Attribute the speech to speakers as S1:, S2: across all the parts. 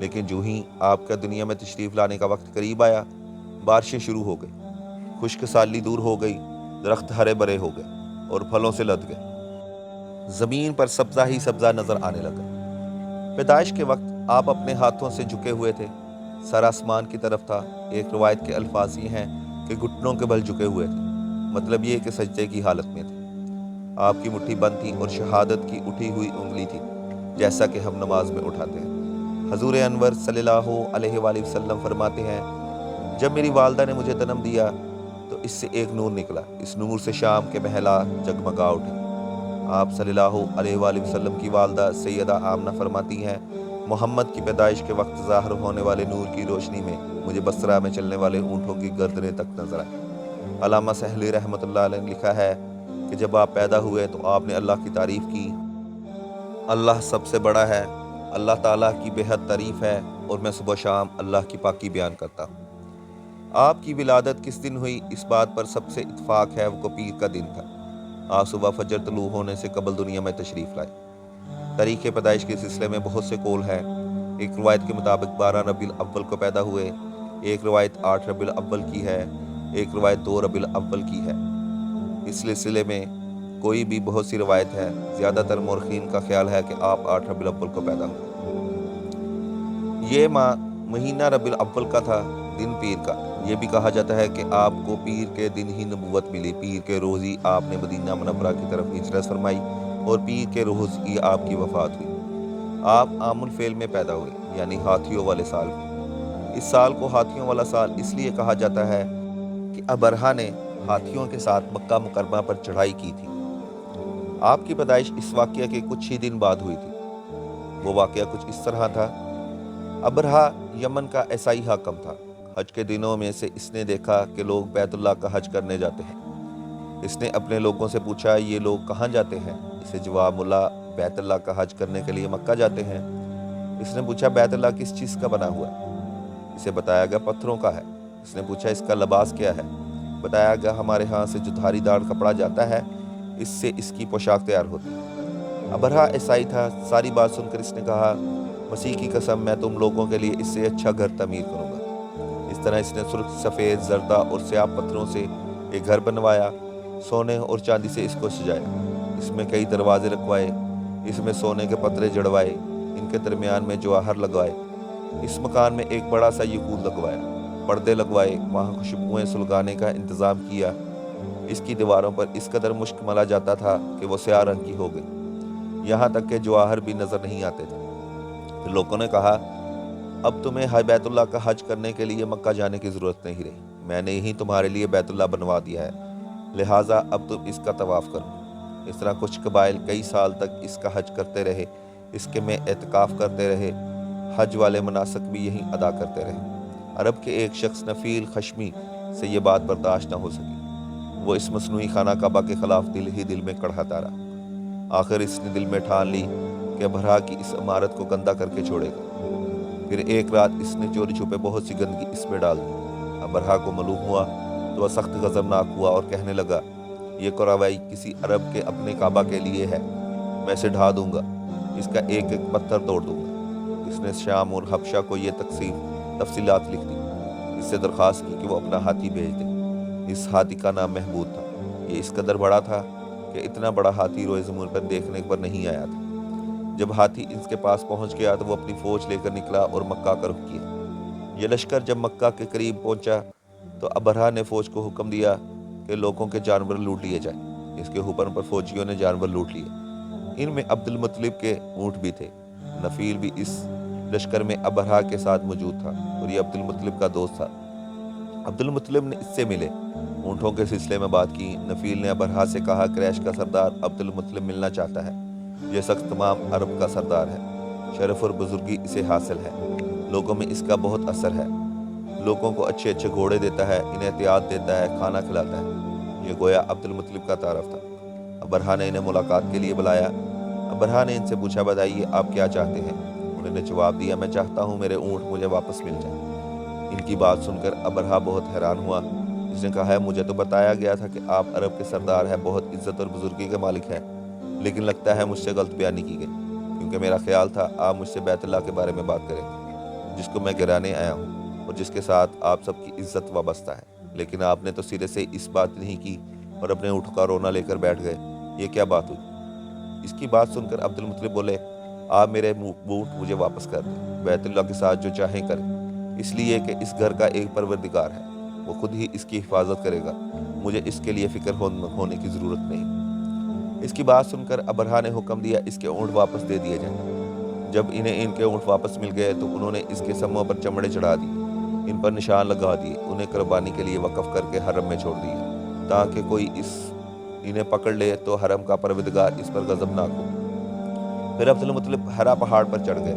S1: لیکن جو ہی آپ کا دنیا میں تشریف لانے کا وقت قریب آیا، بارشیں شروع ہو گئی، خشک سالی دور ہو گئی، درخت ہرے بھرے ہو گئے اور پھلوں سے لد گئے، زمین پر سبزہ ہی سبزہ نظر آنے لگا۔ پیدائش کے وقت آپ اپنے ہاتھوں سے جھکے ہوئے تھے، سر آسمان کی طرف تھا۔ ایک روایت کے الفاظ یہ ہیں کہ گھٹنوں کے بل جھکے ہوئے تھے، مطلب یہ کہ سجدے کی حالت میں تھے۔ آپ کی مٹھی بند تھی اور شہادت کی اٹھی ہوئی انگلی تھی، جیسا کہ ہم نماز میں اٹھاتے ہیں۔ حضور انور صلی اللہ علیہ وآلہ وسلم فرماتے ہیں، جب میری والدہ نے مجھے جنم دیا تو اس سے ایک نور نکلا، اس نور سے شام کے محلات جگمگا اٹھے۔ آپ صلی اللہ علیہ وآلہ وسلم کی والدہ سیدہ آمنہ فرماتی ہیں، محمد کی پیدائش کے وقت ظاہر ہونے والے نور کی روشنی میں مجھے بصرہ میں چلنے والے اونٹوں کی گردنیں تک نظر آئیں۔ علامہ سہلی رحمۃ اللہ علیہ نے لکھا ہے کہ جب آپ پیدا ہوئے تو آپ نے اللہ کی تعریف کی، اللہ سب سے بڑا ہے، اللہ تعالیٰ کی بے حد تعریف ہے اور میں صبح و شام اللہ کی پاکی بیان کرتا ہوں۔ آپ کی ولادت کس دن ہوئی اس بات پر سب سے اتفاق ہے، وہ پیر کا دن تھا۔ آپ صبح فجر طلوع ہونے سے قبل دنیا میں تشریف لائے۔ تاریخ پیدائش کے سلسلے میں بہت سے قول ہیں۔ ایک روایت کے مطابق 12 ربیع الاول کو پیدا ہوئے، ایک روایت 8 ربیع الاول کی ہے، ایک روایت 2 ربیع الاول کی ہے۔ اس سلسلے میں کوئی بھی بہت سی روایت ہے، زیادہ تر مورخین کا خیال ہے کہ آپ 8 ربیع الاول کو پیدا ہوئے۔ یہ مہینہ ربیع الاول کا تھا، دن پیر کا۔ یہ بھی کہا جاتا ہے کہ آپ کو پیر کے دن ہی نبوت ملی، پیر کے روز ہی آپ نے مدینہ منورہ کی طرف ہجرت فرمائی اور پیر کے روز ہی آپ کی وفات ہوئی۔ آپ عام الفیل میں پیدا ہوئے، یعنی ہاتھیوں والے سال میں۔ اس سال کو ہاتھیوں والا سال اس لیے کہا جاتا ہے کہ ابرہہ نے ہاتھیوں کے ساتھ مکہ مکرمہ پر چڑھائی کی تھی۔ آپ کی پیدائش اس واقعہ کے کچھ ہی دن بعد ہوئی تھی۔ وہ واقعہ کچھ اس طرح تھا۔ ابرہہ یمن کا عیسائی حاکم تھا۔ حج کے دنوں میں سے اس نے دیکھا کہ لوگ بیت اللہ کا حج کرنے جاتے ہیں۔ اس نے اپنے لوگوں سے پوچھا، یہ لوگ کہاں جاتے ہیں؟ اسے جواب ملا، بیت اللہ کا حج کرنے کے لیے مکہ جاتے ہیں۔ اس نے پوچھا، بیت اللہ کس چیز کا بنا ہوا ہے؟ اسے بتایا گیا پتھروں کا ہے۔ اس نے پوچھا، اس کا لباس کیا ہے؟ بتایا گیا ہمارے ہاں سے جو دھاری دار کپڑا جاتا ہے، اس سے اس کی پوشاک تیار ہوتی ہے۔ ابرہہ عیسائی تھا۔ ساری بات سن کر اس نے کہا، مسیح کی قسم میں تم لوگوں کے لیے اس سے اچھا گھر تعمیر کروں گا۔ اس طرح اس نے سرخ، سفید، زردہ اور سیاہ پتھروں سے ایک گھر بنوایا، سونے اور چاندی سے اس کو سجایا۔ اس میں کئی دروازے رکھوائے، اس میں سونے کے پترے جڑوائے، ان کے درمیان میں جواہر لگوائے۔ اس مکان میں ایک بڑا سا یقوت لگوایا، پردے لگوائے، وہاں خوشبوئیں سلگانے کا انتظام کیا۔ اس کی دیواروں پر اس قدر مشک ملا جاتا تھا کہ وہ سیاہ رنگ کی ہو گئی، یہاں تک کہ جواہر بھی نظر نہیں آتے تھے۔ پھر لوگوں نے کہا، اب تمہیں بیت اللہ کا حج کرنے کے لیے مکہ جانے کی ضرورت نہیں رہی، میں نے ہی تمہارے لیے بیت اللہ بنوا دیا ہے، لہٰذا اب تم اس کا طواف کرو۔ اس طرح کچھ قبائل کئی سال تک اس کا حج کرتے رہے، اس کے میں اعتکاف کرتے رہے، حج والے مناسک بھی یہیں ادا کرتے رہے۔ عرب کے ایک شخص نفیل خشمی سے یہ بات برداشت نہ ہو سکی، وہ اس مصنوعی خانہ کعبہ کے خلاف دل ہی دل میں کڑھاتا رہا۔ آخر اس نے دل میں ٹھان لی کہ ابرہہ کی اس عمارت کو گندہ کر کے چھوڑے گا۔ پھر ایک رات اس نے چوری چھپے بہت سی گندگی اس میں ڈال دی۔ ابرہہ کو معلوم ہوا تو وہ سخت غضبناک ہوا اور کہنے لگا، یہ کارروائی کسی عرب کے اپنے کعبہ کے لیے ہے، میں اسے ڈھا دوں گا، اس کا ایک ایک پتھر توڑ دوں گا۔ اس نے شام اور حبشہ کو یہ تفصیلات لکھ دی۔ اس سے درخواست کی کہ وہ اپنا ہاتھی بھیج دے۔ اس ہاتھی کا نام محمود تھا۔ یہ اس قدر بڑا تھا کہ اتنا بڑا ہاتھی روئے زمین پر دیکھنے پر نہیں آیا تھا۔ جب ہاتھی اس کے پاس پہنچ گیا تو وہ اپنی فوج لے کر نکلا اور مکہ کا رخ کیا۔ یہ لشکر جب مکہ کے قریب پہنچا تو ابرہہ نے فوج کو حکم دیا کہ لوگوں کے جانور لوٹ لیے جائیں۔ اس کے حکم پر فوجیوں نے جانور لوٹ لیے۔ ان میں عبد المطلب کے اونٹ بھی تھے۔ نفیل بھی اس لشکر میں ابرہہ کے ساتھ موجود تھا اور یہ عبد المطلب کا دوست تھا۔ عبد المطلب نے اس سے ملے، اونٹوں کے سلسلے میں بات کی۔ نفیل نے ابرہہ سے کہا، قریش کا سردار عبد المطلب ملنا چاہتا ہے، یہ شخص تمام عرب کا سردار ہے، شرف اور بزرگی اسے حاصل ہے، لوگوں میں اس کا بہت اثر ہے، لوگوں کو اچھے اچھے گھوڑے دیتا ہے، انہیں احتیاط دیتا ہے، کھانا کھلاتا ہے۔ یہ گویا عبد المطلب کا تعارف تھا۔ ابرہہ نے انہیں ملاقات کے لیے بلایا۔ ابرہہ نے ان سے پوچھا، بتائیے آپ کیا چاہتے ہیں؟ انہوں نے جواب دیا، میں چاہتا ہوں میرے اونٹ مجھے واپس مل جائیں۔ ان کی بات سن کر ابرہہ بہت حیران ہوا۔ اس نے کہا ہے، مجھے تو بتایا گیا تھا کہ آپ عرب کے سردار ہیں، بہت عزت اور بزرگی کے مالک ہیں، لیکن لگتا ہے مجھ سے غلط بیانی کی گئی، کیونکہ میرا خیال تھا آپ مجھ سے بیت اللہ کے بارے میں بات کریں گے۔ جس کو میں گرانے آیا ہوں اور جس کے ساتھ آپ سب کی عزت وابستہ ہے، لیکن آپ نے تو سرے سے اس بات نہیں کی اور اپنے اونٹ کا رونا لے کر بیٹھ گئے۔ یہ کیا بات ہوئی؟ اس کی بات سن کر عبد المطلب بولے، آپ میرے بوٹ مجھے واپس کر دیں، بیت اللہ کے ساتھ جو چاہیں کریں، اس لیے کہ اس گھر کا ایک پروردگار ہے، وہ خود ہی اس کی حفاظت کرے گا، مجھے اس کے لیے فکر ہونے کی ضرورت نہیں۔ اس کی بات سن کر ابرہا نے حکم دیا اس کے اونٹ واپس دے دیے جائیں۔ جب انہیں ان کے اونٹ واپس مل گئے تو انہوں نے اس کے سموں پر چمڑے چڑھا دیے، ان پر نشان لگا دیے، انہیں قربانی کے لیے وقف کر کے حرم میں چھوڑ دیا تاکہ کوئی انہیں پکڑ لے تو حرم کا پروردگار اس پر غضبناک ہو۔ پھر عبد المطلب ہرا پہاڑ پر چڑھ گئے۔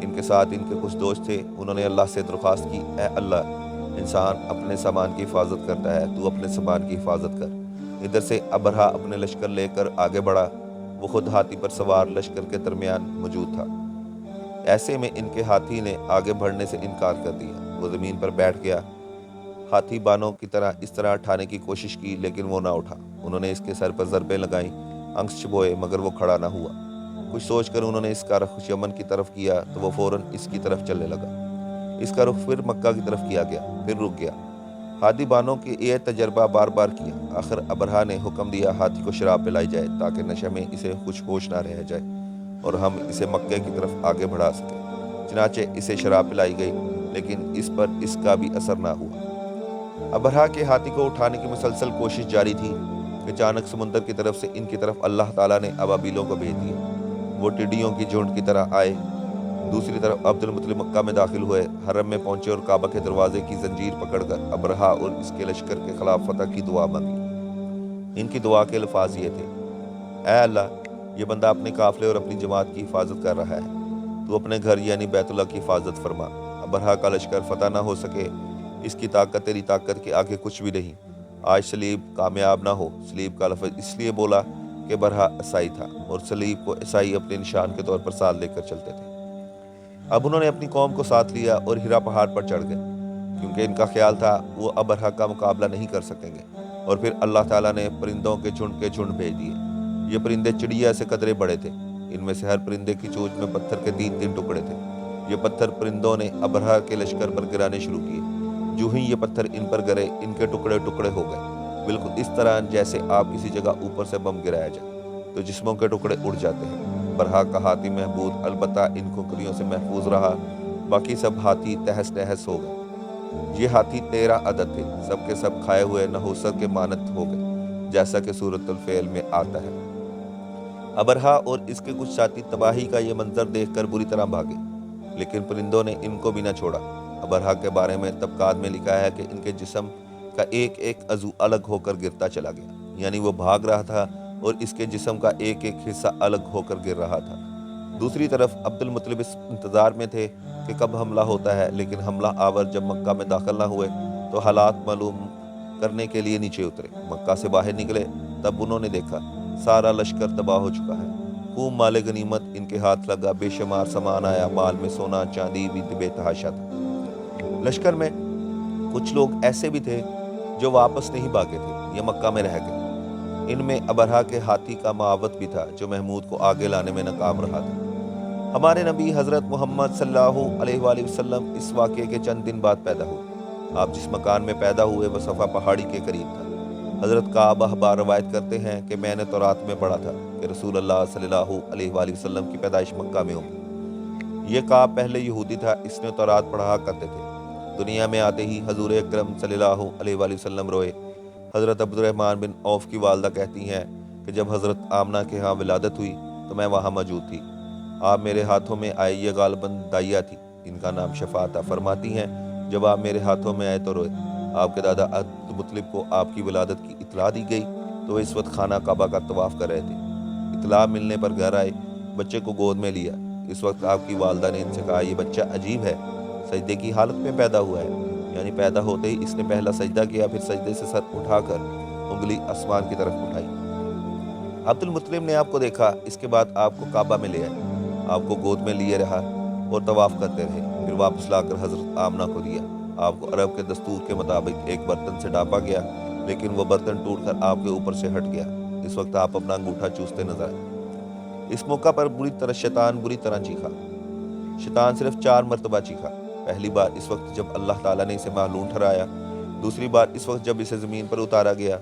S1: ان کے ساتھ ان کے کچھ دوست تھے، انہوں نے اللہ سے درخواست کی، اے اللہ، انسان اپنے سامان کی حفاظت کرتا ہے، تو اپنے سامان کی حفاظت کر۔ ادھر سے ابرہا اپنے لشکر لے کر آگے بڑھا، وہ خود ہاتھی پر سوار لشکر کے درمیان موجود تھا۔ ایسے میں ان کے ہاتھی نے آگے بڑھنے سے انکار کر دیا، وہ زمین پر بیٹھ گیا۔ ہاتھی بانوں کی طرح اس طرح اٹھانے کی کوشش کی لیکن وہ نہ اٹھا۔ انہوں نے اس کے سر پر ضربیں لگائیں، انگس چبوئے مگر وہ کھڑا نہ ہوا۔ کچھ سوچ کر انہوں نے اس کا رخ یمن کی طرف کیا تو وہ فوراً اس کی طرف چلنے لگا۔ اس کا رخ پھر مکہ کی طرف کیا گیا، پھر رک گیا۔ ہاتھی بانوں کے یہ تجربہ بار بار کیا۔ آخر ابرہا نے حکم دیا ہاتھی کو شراب پلائی جائے تاکہ نشے میں اسے کچھ ہوش نہ رہ جائے اور ہم اسے مکے کی طرف آگے بڑھا سکیں۔ چنانچہ اسے شراب پلائی گئی لیکن اس پر اس کا بھی اثر نہ ہوا۔ ابرہا کے ہاتھی کو اٹھانے کی مسلسل کوشش جاری تھی کہ اچانک سمندر کی طرف سے ان کی طرف اللہ تعالیٰ نے ابابیلوں کو بھیج دیا۔ وہ ٹڈیوں کی جھنڈ کی طرح آئے۔ دوسری طرف عبد المطلب مکہ میں داخل ہوئے، حرم میں پہنچے اور کعبہ کے دروازے کی زنجیر پکڑ کر ابرہا اور اس کے لشکر کے خلاف فتح کی دعا مانگی۔ ان کی دعا کے الفاظ یہ تھے، اے اللہ، یہ بندہ اپنے قافلے اور اپنی جماعت کی حفاظت کر رہا ہے، تو اپنے گھر یعنی بیت اللہ کی حفاظت فرما۔ ابرہا کا لشکر فتح نہ ہو سکے، اس کی طاقت تیری طاقت کے آگے کچھ بھی نہیں۔ آج سلیب کامیاب نہ ہو۔ سلیب کا لفظ اس لیے بولا کہ برہا عیسائی تھا اور سلیب کو عیسائی اپنے نشان کے طور پر ساتھ لے کر چلتے تھے۔ اب انہوں نے اپنی قوم کو ساتھ لیا اور ہرا پہاڑ پر چڑھ گئے، کیونکہ ان کا خیال تھا وہ ابرہا کا مقابلہ نہیں کر سکیں گے۔ اور پھر اللہ تعالیٰ نے پرندوں کے جھنڈ بھیج دیے۔ یہ پرندے چڑیا سے قدرے بڑے تھے، ان میں سے ہر پرندے کی چونچ میں پتھر کے 3 ٹکڑے تھے۔ یہ پتھر پرندوں نے ابرہا کے لشکر پر گرانے شروع کیے۔ جو ہی یہ پتھر ان پر گرے، ان کے ٹکڑے ٹکڑے ہو گئے، بالکل اس طرح جیسے آپ کسی جگہ اوپر سے بم گرایا جائے تو جسموں کے ٹکڑے اڑ جاتے ہیں۔ برہا کا ہاتھی محبوب البتہ ان کھوکھریوں سے محفوظ رہا، باقی سب ہاتھی تہس نہس ہو گئے۔ یہ ہاتھی 13 عدد تھے، سب کے سب کھائے ہوئے نحوست کے مانند ہو گئے، جیسا کہ سورۃ الفیل میں آتا ہے۔ ابرہا اور اس کے کچھ ساتھی تباہی کا یہ منظر دیکھ کر بری طرح بھاگے، لیکن پرندوں نے ان کو بھی نہ چھوڑا۔ ابرہا کے بارے میں طبقات میں لکھا ہے کہ ان کے جسم کا ایک ایک عضو الگ ہو کر گرتا چلا گیا، یعنی وہ بھاگ رہا تھا اور اس کے جسم کا ایک ایک حصہ الگ ہو کر گر رہا تھا۔ دوسری طرف عبد المطلب اس انتظار میں تھے کہ کب حملہ ہوتا ہے، لیکن حملہ آور جب مکہ میں داخل نہ ہوئے تو حالات معلوم کرنے کے لیے نیچے اترے۔ مکہ سے باہر نکلے تب انہوں نے دیکھا سارا لشکر تباہ ہو چکا ہے، خوب مال غنیمت ان کے ہاتھ لگا، بے شمار سامان آیا، مال میں سونا چاندی بھی بے تحاشا تھا۔ لشکر میں کچھ لوگ ایسے بھی تھے جو واپس نہیں بھاگے تھے، یہ مکہ میں رہ گئے۔ ان میں ابرہا کے ہاتھی کا معاوت بھی تھا جو محمود کو آگے لانے میں ناکام رہا تھا۔ ہمارے نبی حضرت محمد صلی اللہ علیہ وآلہ وسلم اس واقعے کے چند دن بعد پیدا ہوئے۔ آپ جس مکان میں پیدا ہوئے وہ صفا پہاڑی کے قریب تھا۔ حضرت کعب احبار روایت کرتے ہیں کہ میں نے تورات میں پڑھا تھا کہ رسول اللہ صلی اللہ علیہ وآلہ وسلم کی پیدائش مکہ میں ہوگی۔ یہ کعب پہلے یہودی تھا، اس نے تورات پڑھا کرتے تھے۔ دنیا میں آتے ہی حضور اکرم صلی اللہ علیہ وآلہ وسلم روئے۔ حضرت عبد الرحمن بن عوف کی والدہ کہتی ہیں کہ جب حضرت آمنہ کے ہاں ولادت ہوئی تو میں وہاں موجود تھی۔ آپ میرے ہاتھوں میں آئے، یہ غالباً دائیا تھی، ان کا نام شفا تھا۔ فرماتی ہیں جب آپ میرے ہاتھوں میں آئے تو روئے۔ آپ کے دادا عبد المطلب کو آپ کی ولادت کی اطلاع دی گئی تو وہ اس وقت خانہ کعبہ کا طواف کر رہے تھے۔ اطلاع ملنے پر گھر آئے، بچے کو گود میں لیا۔ اس وقت آپ کی والدہ نے ان سے کہا یہ بچہ عجیب ہے، سجدے کی حالت میں پیدا ہوا ہے، یعنی پیدا ہوتے ہی اس نے پہلا سجدہ کیا، پھر سجدے سے سر اٹھا کر انگلی آسمان کی طرف اٹھائی۔ عبد المطلب نے آپ کو دیکھا، اس کے بعد آپ کو کعبہ میں لے آئے، آپ کو گود میں لیے رہا اور طواف کرتے رہے، پھر واپس لا کر حضرت آمنہ کو دیا۔ آپ کو عرب کے دستور کے مطابق ایک برتن سے ڈھانپا گیا، لیکن وہ برتن ٹوٹ کر آپ کے اوپر سے ہٹ گیا۔ اس وقت آپ اپنا انگوٹھا چوستے نظر آئے۔ اس موقع پر شیطان بری طرح چیخا۔ شیطان صرف 4 مرتبہ چیخا۔ پہلی بار اس وقت جب اللہ تعالیٰ نے اسے معلوم ٹھہرایا، دوسری بار اس وقت جب اسے زمین پر اتارا گیا،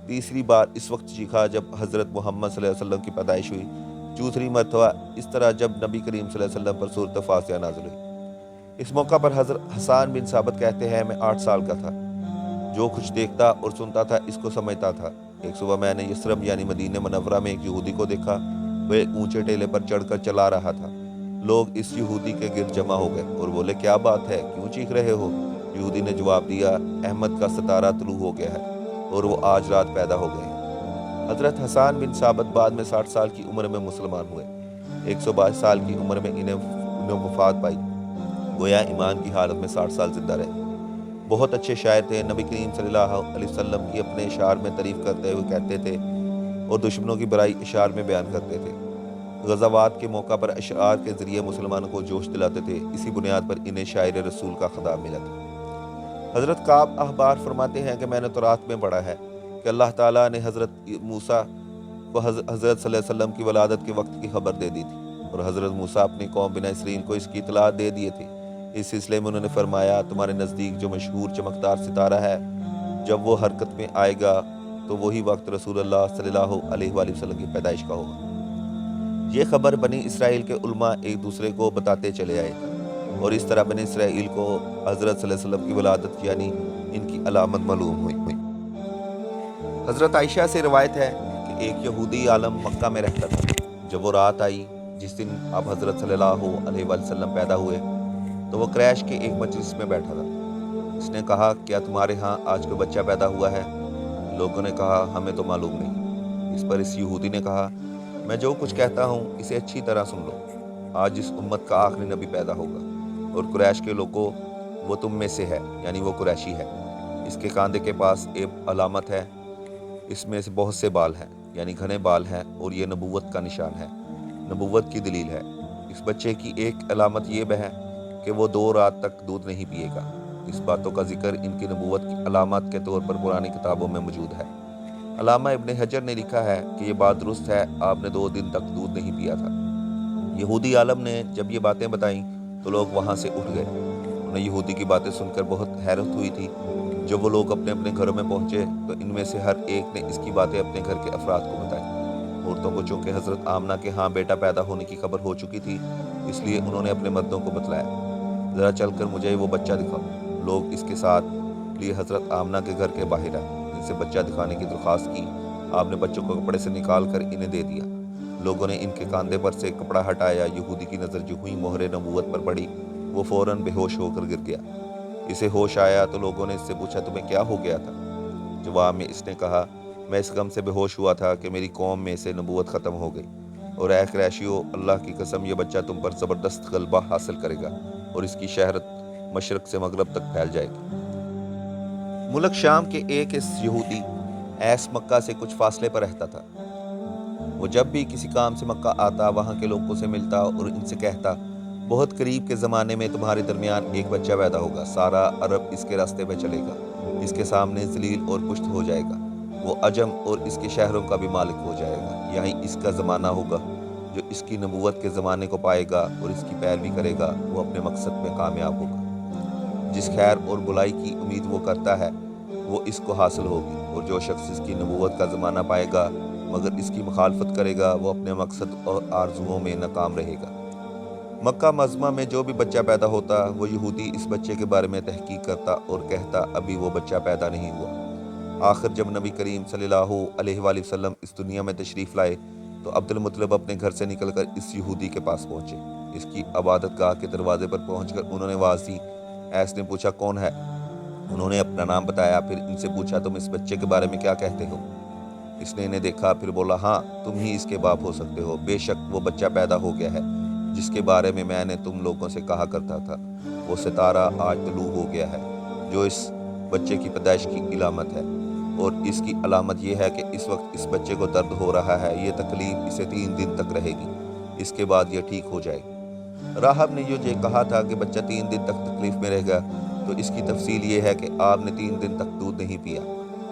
S1: تیسری بار اس وقت چیخا جب حضرت محمد صلی اللہ علیہ وسلم کی پیدائش ہوئی، چوتھی مرتبہ اس طرح جب نبی کریم صلی اللہ علیہ وسلم پر سورۃ فاتحہ نازل ہوئی۔ اس موقع پر حضرت حسان بن ثابت کہتے ہیں، میں 8 سال کا تھا، جو کچھ دیکھتا اور سنتا تھا اس کو سمجھتا تھا۔ ایک صبح میں نے یثرب یعنی مدینہ منورہ میں ایک یہودی کو دیکھا، وہ ایک اونچے ٹیلے پر چڑھ کر چلا رہا تھا۔ لوگ اس یہودی کے گرد جمع ہو گئے اور بولے، کیا بات ہے، کیوں چیخ رہے ہو؟ یہودی نے جواب دیا، احمد کا ستارہ طلوع ہو گیا ہے اور وہ آج رات پیدا ہو گئے ہیں۔ حضرت حسان بن ثابت بعد میں 60 سال کی عمر میں مسلمان ہوئے۔ 122 سال کی عمر میں انہیں وفات پائی، گویا ایمان کی حالت میں 60 سال زندہ رہے۔ بہت اچھے شاعر تھے، نبی کریم صلی اللہ علیہ وسلم کی اپنے اشعار میں تعریف کرتے ہوئے کہتے تھے اور دشمنوں کی برائی اشعار میں بیان کرتے تھے۔ غزوات کے موقع پر اشعار کے ذریعے مسلمانوں کو جوش دلاتے تھے، اسی بنیاد پر انہیں شاعر رسول کا خطاب ملا تھا۔ حضرت کعب احبار فرماتے ہیں کہ میں نے تورات میں پڑھا ہے کہ اللہ تعالیٰ نے حضرت موسیٰ کو حضرت صلی اللہ علیہ وسلم کی ولادت کے وقت کی خبر دے دی تھی، اور حضرت موسیٰ اپنی قوم بنی اسرائیل کو اس کی اطلاع دے دیے تھے۔ اس سلسلے میں انہوں نے فرمایا، تمہارے نزدیک جو مشہور چمکدار ستارہ ہے، جب وہ حرکت میں آئے گا تو وہی وقت رسول اللہ صلی اللہ علیہ وآلہ وسلم کی پیدائش کا ہوگا۔ یہ خبر بنی اسرائیل کے علماء ایک دوسرے کو بتاتے چلے آئے تھے، اور اس طرح بنی اسرائیل کو حضرت صلی اللہ علیہ وسلم کی ولادت یعنی ان کی علامت معلوم ہوئی۔ حضرت عائشہ سے روایت ہے کہ ایک یہودی عالم مکہ میں رہتا تھا۔ جب وہ رات آئی جس دن آپ حضرت صلی اللہ علیہ وآلہ وسلم پیدا ہوئے، تو وہ قریش کے ایک مجلس میں بیٹھا تھا۔ اس نے کہا، کیا تمہارے ہاں آج کوئی بچہ پیدا ہوا ہے؟ لوگوں نے کہا، ہمیں تو معلوم نہیں۔ اس پر اس یہودی نے کہا، میں جو کچھ کہتا ہوں اسے اچھی طرح سن لو۔ آج اس امت کا آخری نبی پیدا ہوگا، اور قریش کے لوگوں وہ تم میں سے ہے، یعنی وہ قریشی ہے۔ اس کے کاندھے کے پاس ایک علامت ہے، اس میں سے بہت سے بال ہیں، یعنی گھنے بال ہیں، اور یہ نبوت کا نشان ہے، نبوت کی دلیل ہے۔ اس بچے کی ایک علامت یہ ہے کہ وہ 2 رات تک دودھ نہیں پیے گا۔ اس باتوں کا ذکر ان کی نبوت کی علامات کے طور پر پرانی کتابوں میں موجود ہے۔ علامہ ابن حجر نے لکھا ہے کہ یہ بات درست ہے، آپ نے 2 دن تک دودھ نہیں پیا تھا۔ یہودی عالم نے جب یہ باتیں بتائیں تو لوگ وہاں سے اٹھ گئے۔ انہیں یہودی کی باتیں سن کر بہت حیرت ہوئی تھی۔ جب وہ لوگ اپنے اپنے گھروں میں پہنچے تو ان میں سے ہر ایک نے اس کی باتیں اپنے گھر کے افراد کو بتائیں۔ عورتوں کو چونکہ حضرت آمنہ کے ہاں بیٹا پیدا ہونے کی خبر ہو چکی تھی، اس لیے انہوں نے اپنے مردوں کو بتلایا، ذرا چل کر مجھے وہ بچہ دکھاؤ۔ لوگ اس کے ساتھ لیے حضرت آمنہ کے گھر کے باہر آئے، ان سے بچہ دکھانے کی درخواست کی۔ آپ نے بچوں کو کپڑے سے نکال کر انہیں دے دیا۔ لوگوں نے ان کے کاندھے پر سے کپڑا ہٹایا۔ یہودی کی نظر جو ہوئی مہر نبوت پر پڑی، وہ فوراً بے ہوش ہو کر گر گیا۔ اسے ہوش آیا تو لوگوں نے اس سے پوچھا، تمہیں کیا ہو گیا تھا؟ جواب میں اس نے کہا، میں اس غم سے بے ہوش ہوا تھا کہ میری قوم میں سے نبوت ختم ہو گئی، اور اے قریشیو، اللہ کی قسم یہ بچہ تم پر زبردست غلبہ حاصل کرے گا اور اس کی شہرت مشرق سے مغرب تک پھیل جائے گی۔ ملک شام کے ایک یہودی ایس مکہ سے کچھ فاصلے پر رہتا تھا۔ وہ جب بھی کسی کام سے مکہ آتا، وہاں کے لوگوں سے ملتا اور ان سے کہتا، بہت قریب کے زمانے میں تمہارے درمیان ایک بچہ پیدا ہوگا، سارا عرب اس کے راستے پہ چلے گا، اس کے سامنے ذلیل اور پشت ہو جائے گا، وہ عجم اور اس کے شہروں کا بھی مالک ہو جائے گا۔ یہی اس کا زمانہ ہوگا، جو اس کی نبوت کے زمانے کو پائے گا اور اس کی پیروی کرے گا، وہ اپنے مقصد میں کامیاب ہوگا۔ جس خیر اور بلائی کی امید وہ کرتا ہے، وہ اس کو حاصل ہوگی، اور جو شخص اس کی نبوت کا زمانہ پائے گا مگر اس کی مخالفت کرے گا، وہ اپنے مقصد اور آرزوؤں میں ناکام رہے گا۔ مکہ معظمہ میں جو بھی بچہ پیدا ہوتا، وہ یہودی اس بچے کے بارے میں تحقیق کرتا اور کہتا، ابھی وہ بچہ پیدا نہیں ہوا۔ آخر جب نبی کریم صلی اللہ علیہ وآلہ وسلم اس دنیا میں تشریف لائے تو عبد المطلب اپنے گھر سے نکل کر اس یہودی کے پاس پہنچے۔ اس کی عبادت گاہ کے دروازے پر پہنچ کر انہوں نے آواز دی۔ ایس نے پوچھا، کون ہے؟ انہوں نے اپنا نام بتایا، پھر ان سے پوچھا، تم اس بچے کے بارے میں کیا کہتے ہو؟ اس نے انہیں دیکھا، پھر بولا، ہاں، تم ہی اس کے باپ ہو سکتے ہو، بے شک وہ بچہ پیدا ہو گیا ہے جس کے بارے میں میں نے تم لوگوں سے کہا کرتا تھا، وہ ستارہ آج طلوع ہو گیا ہے، جو اس بچے کی پیدائش کی علامت ہے، اور اس کی علامت یہ ہے کہ اس وقت اس بچے کو درد ہو رہا ہے، یہ تکلیف اسے 3 دن تک رہے گی، اس کے بعد یہ ٹھیک ہو جائے گی۔ راہب نے جو یہ کہا تھا کہ بچہ 3 دن تک تکلیف میں رہے گا، تو اس کی تفصیل یہ ہے کہ آپ نے 3 دن تک دودھ نہیں پیا،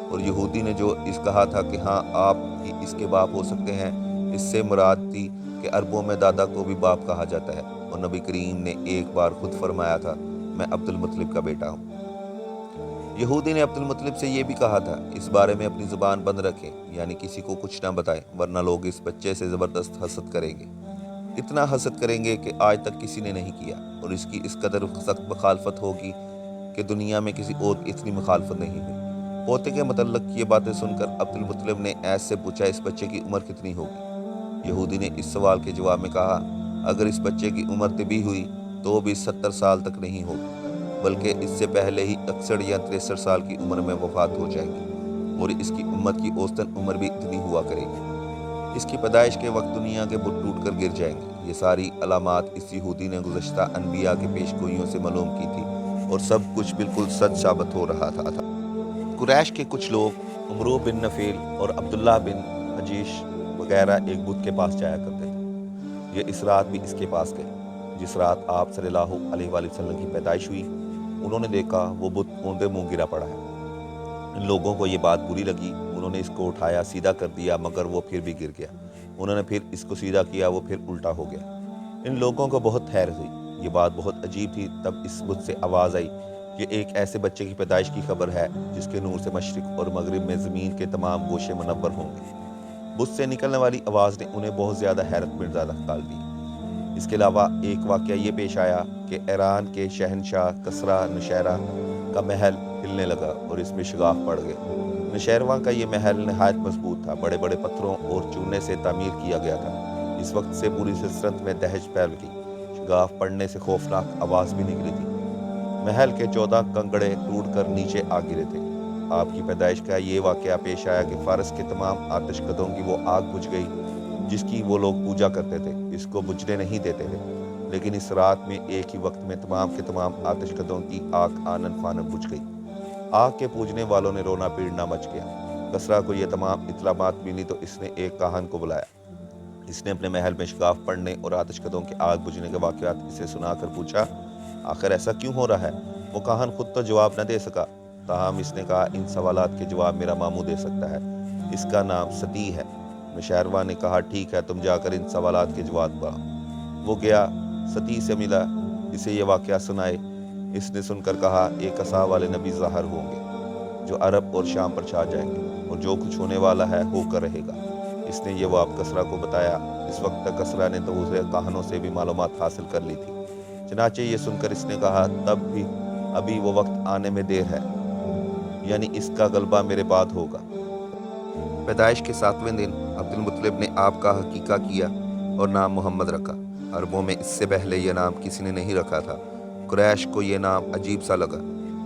S1: اور یہودی نے جو اس کہا تھا کہ ہاں آپ ہی اس کے باپ ہو سکتے ہیں، اس سے مراد تھی کہ عربوں میں دادا کو بھی باپ کہا جاتا ہے، اور نبی کریم نے ایک بار خود فرمایا تھا میں عبد المطلب کا بیٹا ہوں۔ یہودی نے عبد المطلب سے یہ بھی کہا تھا اس بارے میں اپنی زبان بند رکھیں، یعنی کسی کو کچھ نہ بتائیں ورنہ لوگ اس بچے سے زبردست حسد کریں گے، اتنا حسد کریں گے کہ آج تک کسی نے نہیں کیا، اور اس کی اس قدر سخت مخالفت ہوگی کہ دنیا میں کسی اور کی اتنی مخالفت نہیں ہوئی۔ پوتے کے متعلق یہ باتیں سن کر عبد المطلب نے ایس سے پوچھا اس بچے کی عمر کتنی ہوگی؟ یہودی نے اس سوال کے جواب میں کہا اگر اس بچے کی عمر طبی ہوئی تو بھی 70 سال تک نہیں ہوگی، بلکہ اس سے پہلے ہی 61 یا 63 سال کی عمر میں وفات ہو جائے گی، اور اس کی امت کی اوسطاً عمر بھی اتنی ہوا کرے گی۔ اس کی پیدائش کے وقت دنیا کے بت ٹوٹ کر گر جائیں گے۔ یہ ساری علامات اس یہودی نے گزشتہ انبیاء کے پیش گوئیوں سے معلوم کی تھی، اور سب کچھ بالکل سچ ثابت ہو رہا تھا۔ قریش کے کچھ لوگ عمرو بن نفیل اور عبداللہ بن حجیش وغیرہ ایک بت کے پاس جایا کرتے تھے۔ یہ اس رات بھی اس کے پاس گئے جس رات آپ صلی اللہ علیہ وآلہ وسلم کی پیدائش ہوئی۔ انہوں نے دیکھا وہ بت اوندے منہ گرا پڑا ہے۔ ان لوگوں کو یہ بات بری لگی، انہوں نے اس کو اٹھایا سیدھا کر دیا، مگر وہ پھر بھی گر گیا۔ انہوں نے پھر اس کو سیدھا کیا، وہ پھر الٹا ہو گیا۔ ان لوگوں کو بہت حیرت ہوئی، یہ بات بہت عجیب تھی۔ تب اس بت سے آواز آئی، یہ ایک ایسے بچے کی پیدائش کی خبر ہے جس کے نور سے مشرق اور مغرب میں زمین کے تمام گوشے منور ہوں گے۔ بت سے نکلنے والی آواز نے انہیں بہت زیادہ حیرت میں ڈال دی۔ اس کے علاوہ ایک واقعہ یہ پیش آیا کہ ایران کے شہنشاہ کسریٰ نوشیرہ کا محل ہلنے لگا اور اس میں شگاف پڑ گئے۔ نوشیروان کا یہ محل نہایت مضبوط تھا، بڑے بڑے پتھروں اور چونے سے تعمیر کیا گیا تھا۔ اس وقت سے پوری سلطنت میں دہشت پھیل گئی، شگاف پڑنے سے خوفناک آواز بھی نکلی تھی۔ محل کے 14 کنگڑے ٹوٹ کر نیچے آ گرے تھے۔ آپ کی پیدائش کا یہ واقعہ پیش آیا کہ فارس کے تمام آتش کدوں کی وہ آگ بجھ گئی جس کی وہ لوگ پوجا کرتے تھے، اس کو بجھنے نہیں دیتے تھے، لیکن اس رات میں ایک ہی وقت میں تمام کے تمام آتش کدوں کی آگ آنن فانن بجھ گئی۔ آگ کے پوجنے والوں نے رونا پیٹنا مچ گیا۔ کسریٰ کو یہ تمام اطلاعات ملی تو اس نے ایک کاہن کو بلایا۔ اس نے اپنے محل میں شگاف پڑنے اور آتش کدوں کی آگ بجھنے کے واقعات اسے سنا کر پوچھا آخر ایسا کیوں ہو رہا ہے؟ وہ کاہن خود تو جواب نہ دے سکا، تاہم اس نے کہا ان سوالات کے جواب میرا ماموں دے سکتا ہے، اس کا نام ستی ہے۔ نوشیروان نے کہا ٹھیک ہے، تم جا کر ان سوالات کے جواب پاؤ۔ وہ گیا، ستی سے ملا، اسے یہ واقعہ سنائے۔ اس نے سن کر کہا ایک عصا والے نبی ظاہر ہوں گے جو عرب اور شام پر چھا جائیں گے، اور جو کچھ ہونے والا ہے ہو کر رہے گا۔ اس نے یہ بات کسریٰ کو بتایا۔ اس وقت تک کسریٰ نے دوسرے کاہنوں سے بھی معلومات حاصل کر لی تھی۔ چنانچہ یہ سن کر اس نے کہا تب بھی ابھی وہ وقت آنے میں دیر ہے، یعنی اس کا غلبہ میرے بعد ہوگا۔ پیدائش کے 7ویں دن عبد المطلب نے آپ کا عقیقہ کیا اور نام محمد رکھا۔ عربوں میں اس سے پہلے یہ نام کسی نے نہیں رکھا تھا۔ قریش کو یہ نام عجیب سا لگا،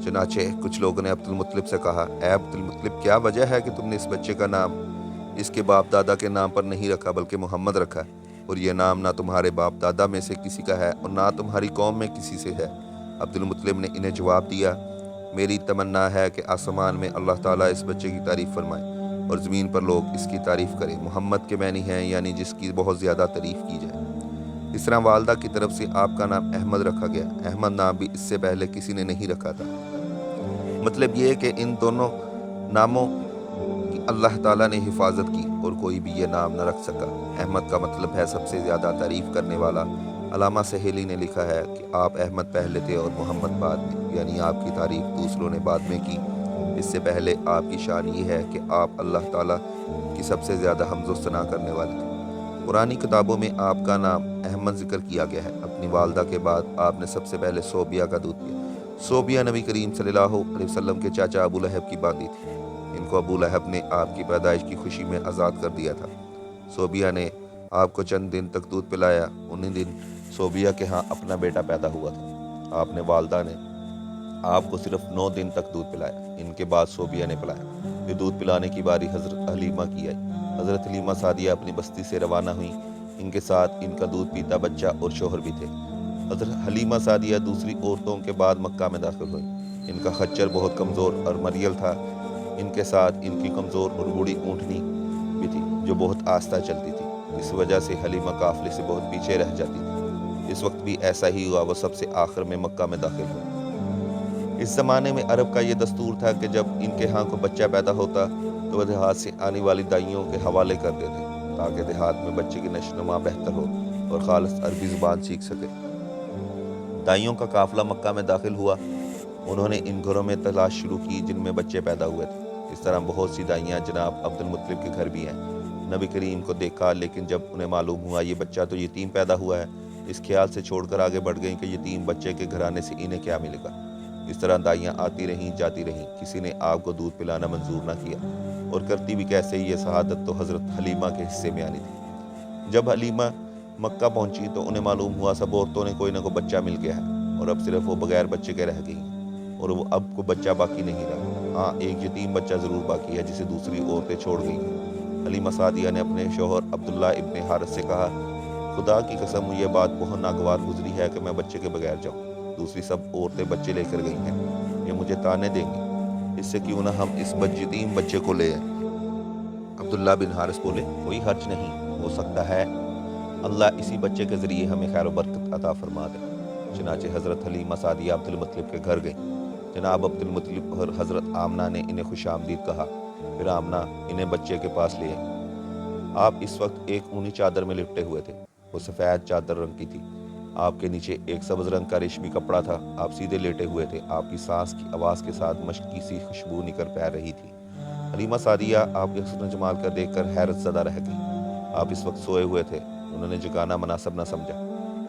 S1: چنانچہ کچھ لوگوں نے عبد المطلب سے کہا اے عبد المطلب کیا وجہ ہے کہ تم نے اس بچے کا نام اس کے باپ دادا کے نام پر نہیں رکھا بلکہ محمد رکھا، اور یہ نام نہ تمہارے باپ دادا میں سے کسی کا ہے اور نہ تمہاری قوم میں کسی سے ہے؟ عبد المطلب نے انہیں جواب دیا میری تمنا ہے کہ آسمان میں اللہ تعالیٰ اس بچے کی تعریف فرمائے اور زمین پر لوگ اس کی تعریف کریں۔ محمد کے معنی ہیں یعنی جس کی بہت زیادہ تعریف کی جائے۔ اس طرح والدہ کی طرف سے آپ کا نام احمد رکھا گیا۔ احمد نام بھی اس سے پہلے کسی نے نہیں رکھا تھا۔ مطلب یہ کہ ان دونوں ناموں کی اللہ تعالیٰ نے حفاظت کی اور کوئی بھی یہ نام نہ رکھ سکا۔ احمد کا مطلب ہے سب سے زیادہ تعریف کرنے والا۔ علامہ سہیلی نے لکھا ہے کہ آپ احمد پہلے تھے اور محمد بعد میں، یعنی آپ کی تعریف دوسروں نے بعد میں کی۔ اس سے پہلے آپ کی شان یہ ہے کہ آپ اللہ تعالیٰ کی سب سے زیادہ حمد و ثنا کرنے والے تھے۔ قرآنی کتابوں میں آپ کا نام احمد ذکر کیا گیا ہے۔ اپنی والدہ کے بعد آپ نے سب سے پہلے صوبیہ کا دودھ پیا۔ صوبیہ نبی کریم صلی اللہ علیہ وسلم کے چاچا ابو لہب کی باندھی تھی۔ ان کو ابو لہب نے آپ کی پیدائش کی خوشی میں آزاد کر دیا تھا۔ صوبیہ نے آپ کو چند دن تک دودھ پلایا۔ انہی دن صوبیہ کے ہاں اپنا بیٹا پیدا ہوا تھا۔ آپ نے والدہ نے آپ کو صرف 9 دن تک دودھ پلایا۔ ان کے بعد صوبیہ نے پلایا۔ پھر دودھ پلانے کی باری حضرت حلیمہ کی آئی۔ حضرت حلیمہ سعدیہ اپنی بستی سے روانہ ہوئیں۔ ان کے ساتھ ان کا دودھ پیتا بچہ اور شوہر بھی تھے۔ حضرت حلیمہ سعدیہ دوسری عورتوں کے بعد مکہ میں داخل ہوئیں۔ ان کا خچر بہت کمزور اور مریل تھا۔ ان کے ساتھ ان کی کمزور اور بوڑھی اونٹنی بھی تھی جو بہت آہستہ چلتی تھی۔ اس وجہ سے حلیمہ قافلے سے بہت پیچھے رہ جاتی تھی۔ اس وقت بھی ایسا ہی ہوا، وہ سب سے آخر میں مکہ میں داخل ہوئی۔ اس زمانے میں عرب کا یہ دستور تھا کہ جب ان کے ہاں کوئی بچہ پیدا ہوتا تو وہ دیہات سے آنے والی دائیوں کے حوالے کر دیتے تاکہ دیہات میں بچے کی نشو و نما بہتر ہو اور خالص عربی زبان سیکھ سکے۔ دائیوں کا قافلہ مکہ میں داخل ہوا۔ انہوں نے ان گھروں میں تلاش شروع کی جن میں بچے پیدا ہوئے تھے۔ اس طرح بہت سی دائیاں جناب عبد المطلب کے گھر بھی ہیں۔ نبی کریم کو دیکھا، لیکن جب انہیں معلوم ہوا یہ بچہ تو یتیم پیدا ہوا ہے، اس خیال سے چھوڑ کر آگے بڑھ گئیں کہ یتیم بچے کے گھرانے سے انہیں کیا ملے گا۔ اس طرح دائیاں آتی رہیں جاتی رہیں، کسی نے آپ کو دودھ پلانا منظور نہ کیا، اور کرتی بھی کیسے، یہ شہادت تو حضرت حلیمہ کے حصے میں آنی تھی۔ جب حلیمہ مکہ پہنچی تو انہیں معلوم ہوا سب عورتوں نے کوئی نہ کوئی بچہ مل گیا ہے، اور اب صرف وہ بغیر بچے کے رہ گئی ہیں، اور وہ اب کو بچہ باقی نہیں رہا۔ ہاں، ایک یتیم بچہ ضرور باقی ہے جسے دوسری عورتیں چھوڑ گئی ہیں۔ حلیمہ سعدیہ نے اپنے شوہر عبداللہ ابن حارث سے کہا، خدا کی قسم یہ بات بہت ناگوار گزری ہے کہ میں بچے کے بغیر جاؤں۔ دوسری سب عورتیں بچے لے کر گئی ہیں، یہ مجھے تانے دیں گی، اس سے کیوں نہ ہم اس یتیم بچے کو لے آئیں۔ عبداللہ بن حارث بولے، کوئی حرج نہیں، ہو سکتا ہے اللہ اسی بچے کے ذریعے ہمیں خیر و برکت عطا فرما دے۔ چنانچہ حضرت حلیمہ سعدیہ عبد المطلب کے گھر گئیں۔ جناب عبد المطلب اور حضرت آمنہ نے انہیں خوش آمدید کہا۔ پھر آمنہ انہیں بچے کے پاس لے آئی۔ آپ اس وقت ایک اونی چادر میں لپٹے ہوئے تھے، وہ سفید چادر رنگ کی تھی۔ آپ کے نیچے ایک سبز رنگ کا ریشمی کپڑا تھا۔ آپ سیدھے لیٹے ہوئے تھے، آپ کی سانس کی آواز کے ساتھ مشکی سی خوشبو نکل پیر رہی تھی۔ حلیمہ سعدیہ آپ کے حسن و جمال کا دیکھ کر حیرت زدہ رہ گئی۔ آپ اس وقت سوئے ہوئے تھے، انہوں نے جگانا مناسب نہ سمجھا،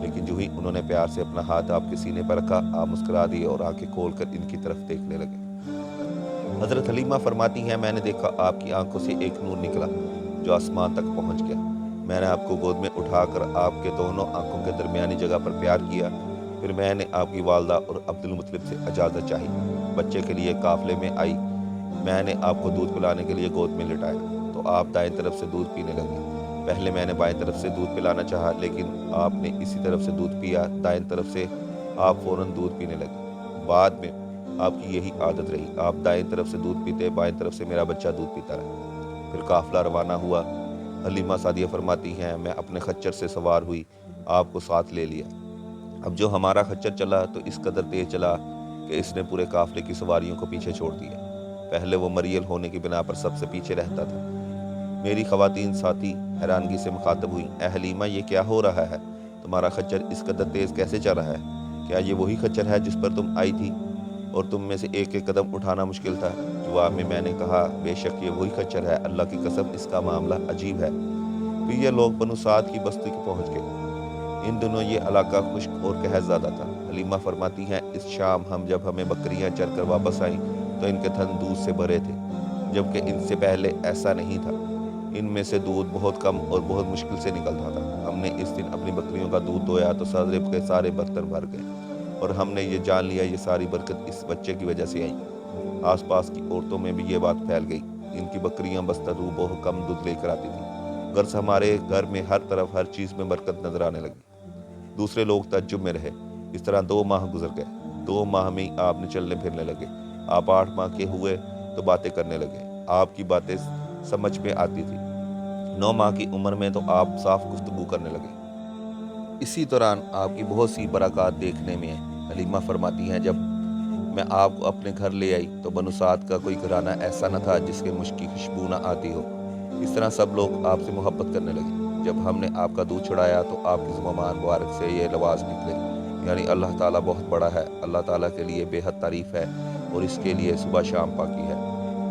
S1: لیکن جو ہی انہوں نے پیار سے اپنا ہاتھ آپ کے سینے پر رکھا، آپ مسکرا دیے اور آنکھیں کھول کر ان کی طرف دیکھنے لگے۔ حضرت حلیمہ فرماتی ہیں، میں نے دیکھا آپ کی آنکھوں سے ایک نور نکلا جو آسمان تک پہنچ گیا۔ میں نے آپ کو گود میں اٹھا کر آپ کے دونوں آنکھوں کے درمیانی جگہ پر پیار کیا۔ پھر میں نے آپ کی والدہ اور عبد المطلب سے اجازت چاہی، بچے کے لیے قافلے میں آئی۔ میں نے آپ کو دودھ پلانے کے لیے گود میں لٹایا تو آپ دائیں طرف سے دودھ پینے لگے۔ پہلے میں نے بائیں طرف سے دودھ پلانا چاہا، لیکن آپ نے اسی طرف سے دودھ پیا۔ دائیں طرف سے آپ فوراً دودھ پینے لگے۔ بعد میں آپ کی یہی عادت رہی، آپ دائیں طرف سے دودھ پیتے، بائیں طرف سے میرا بچہ دودھ پیتا رہا۔ پھر قافلہ روانہ ہوا۔ حلیمہ سعدیہ فرماتی ہیں، میں اپنے خچر سے سوار ہوئی، آپ کو ساتھ لے لیا۔ اب جو ہمارا خچر چلا تو اس قدر تیز چلا کہ اس نے پورے قافلے کی سواریوں کو پیچھے چھوڑ دیا۔ پہلے وہ مریل ہونے کی بنا پر سب سے پیچھے رہتا تھا۔ میری خواتین ساتھی حیرانگی سے مخاطب ہوئی، اے حلیمہ، یہ کیا ہو رہا ہے؟ تمہارا خچر اس قدر تیز کیسے چل رہا ہے؟ کیا یہ وہی خچر ہے جس پر تم آئی تھی اور تم میں سے ایک ایک قدم اٹھانا مشکل تھا؟ جواب میں نے کہا، بے شک یہ وہی خچر ہے، اللہ کی قسم اس کا معاملہ عجیب ہے۔ پھر یہ لوگ بنو سعد کی بستی کو پہنچ گئے۔ ان دنوں یہ علاقہ خشک اور قحط زدہ تھا۔ حلیمہ فرماتی ہیں، اس شام جب ہمیں بکریاں چر کر واپس آئیں تو ان کے تھن دودھ سے بھرے تھے، جبکہ ان سے پہلے ایسا نہیں تھا۔ ان میں سے دودھ بہت کم اور بہت مشکل سے نکلتا تھا۔ ہم نے اس دن اپنی بکریوں کا دودھ دویا تو سارے کے سارے برتن بھر گئے، اور ہم نے یہ جان لیا یہ ساری برکت اس بچے کی وجہ سے آئی۔ آس پاس کی عورتوں میں بھی یہ بات پھیل گئی، ان کی بکریاں بستہ بہت کم دودھ لے کر آتی تھیں، غرض ہمارے گھر میں ہر طرف ہر چیز میں برکت نظر آنے لگی۔ دوسرے لوگ تعجب میں رہے۔ اس طرح 2 ماہ گزر گئے۔ 2 ماہ میں آپ نے چلنے پھرنے لگے۔ آپ 8 ماہ کے ہوئے تو باتیں کرنے لگے، آپ کی باتیں سمجھ میں آتی تھی۔ 9 ماہ کی عمر میں تو آپ صاف گفتگو کرنے لگے۔ اسی دوران آپ کی بہت سی برکات دیکھنے میں آئیں۔ حلیمہ فرماتی ہیں، جب میں آپ کو اپنے گھر لے آئی تو بنو سعد کا کوئی گھرانہ ایسا نہ تھا جس کے مشک کی خوشبو نہ آتی ہو۔ اس طرح سب لوگ آپ سے محبت کرنے لگے۔ جب ہم نے آپ کا دودھ چھڑایا تو آپ کی زبان مبارک سے یہ الفاظ نکلے، یعنی اللہ تعالیٰ بہت بڑا ہے، اللہ تعالیٰ کے لیے بے حد تعریف ہے اور اس کے لیے صبح شام پاکی ہے۔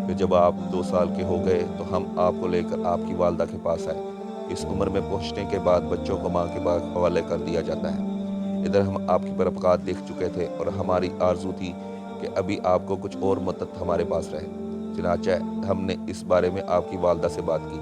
S1: پھر جب آپ 2 سال کے ہو گئے تو ہم آپ کو لے کر آپ کی والدہ کے پاس آئے۔ اس عمر میں پہنچنے کے بعد بچوں کو ماں کے حوالے کر دیا جاتا ہے۔ ادھر ہم آپ کی برکات دیکھ چکے تھے اور ہماری آرزو تھی کہ ابھی آپ کو کچھ اور مدت ہمارے پاس رہے۔ چنانچہ ہم نے اس بارے میں آپ کی والدہ سے بات کی۔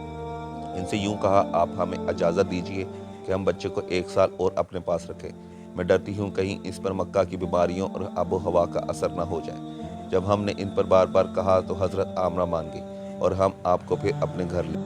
S1: ان سے یوں کہا، آپ ہمیں اجازت دیجیے کہ ہم بچے کو 1 سال اور اپنے پاس رکھیں۔ میں ڈرتی ہوں کہیں اس پر مکہ کی بیماریوں اور آب و ہوا کا اثر نہ ہو جائے۔ جب ہم نے ان پر بار بار کہا تو حضرت آمنہ مان گئی اور ہم آپ کو پھر اپنے گھر لے